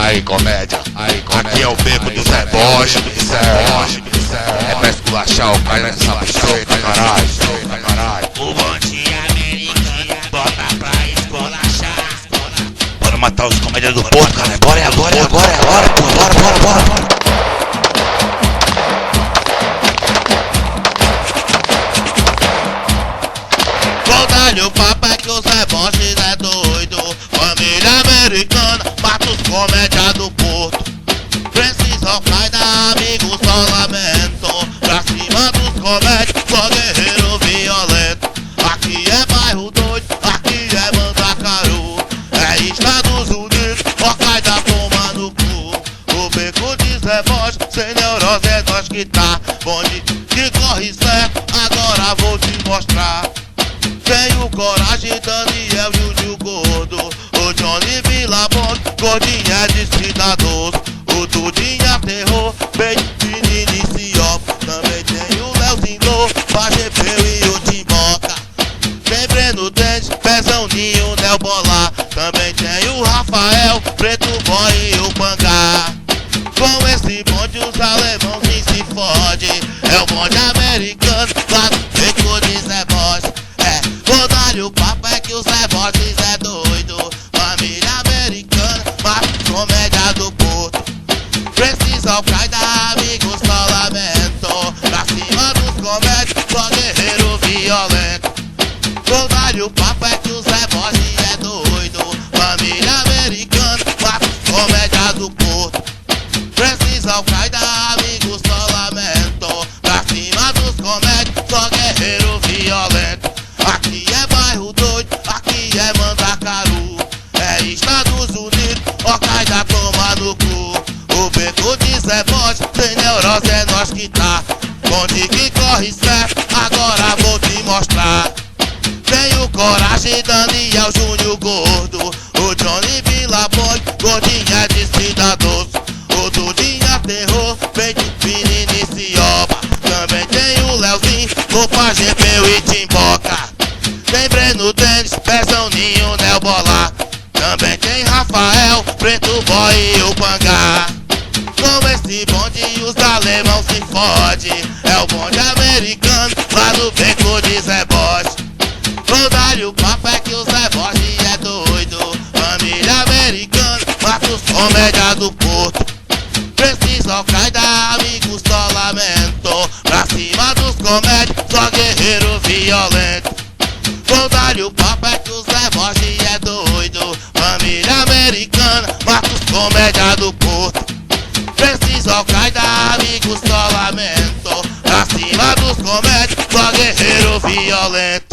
aí comédia. Aqui é o beco do Zé Bosch, é pra esculachar o cara nessa buceta, caralho. O bonde americano bota pra esculachar. Bora matar os comédias do povo, cara. Bora, pô, bora. Vou dar-lhe o papo é que o Zé Bosch é doido. Família americana, mata os comédia do Porto. Precisa Al-Qaeda, amigos, só lamento. Pra cima dos comédios, só guerreiro violento. Aqui é bairro doido, aqui é Mandacaru. É Estados Unidos, Al-Qaeda toma no cu. O beco de Zé Bosch, sem neurose é nós que tá. Bonde que corre certo, agora vou te mostrar. Tenho coragem, Daniel Júnior Gordo. O Johnny Villabon, gordinho é desfidador. O Dudinha Terror, bem menino e Ciop. Também tem o Leozinho, Pagepeu e o Timboca. Tem Breno Dente, Pezão Ninho, Nel Bolar. Também tem o Rafael, Preto Boy e o Pangá. Com esse bonde os alemãos se fode. É o bonde americano, lá do beco de Zé Bosch. Vou dar-lhe o papo é que o Zé Bosch é doido. Família americana, mata comédia do Porto. Precisa Al-Qaeda, amigos, só lamento. Pra cima dos comédios, só guerreiro violento. Vou dar-lhe o papo é que o Zé Bosch é doido. Família americana, mata comédia do Porto. Precisa Al-Qaeda, amigos, só lamento. Pra cima dos comédios, só guerreiro violento. Aqui é bairro doido, aqui é Mandacaru. É Estados Unidos, Al-Qaeda toma no cu. O beco de Zé Bosch, sem neurose é nós que tá. Bonde que corre certo, agora vou te mostrar. Tenho coragem, Daniel Júnior Gordo. O Johnny Villabon, gordinho é desfidador. O Dudinha Terror, peito menino e Cioba. Também tem o Leozinho, o Pagepeu e Timboca. Tem Breno Dentes, Pezão Ninho, Nel Bolar. Também tem Rafael, Preto Boy e o Pangá. Com esse bonde os alemãos se fode. É o bonde americano, lá do beco de Zé Bosch. Vou dar-lhe o papo é que o Zé Bosch é doido. Família americana, mata os comédia do Porto. Precisa Al-Qaeda, amigos, só lamento. Pra cima dos comédios, só guerreiro violento. Vou dar-lhe o papo é que o Zé Bosch é doido. Família americana, mata os comédia do Porto. Precisa Al-Qaeda, amigos, só lamento. Pra cima dos comédios, só guerreiro violento.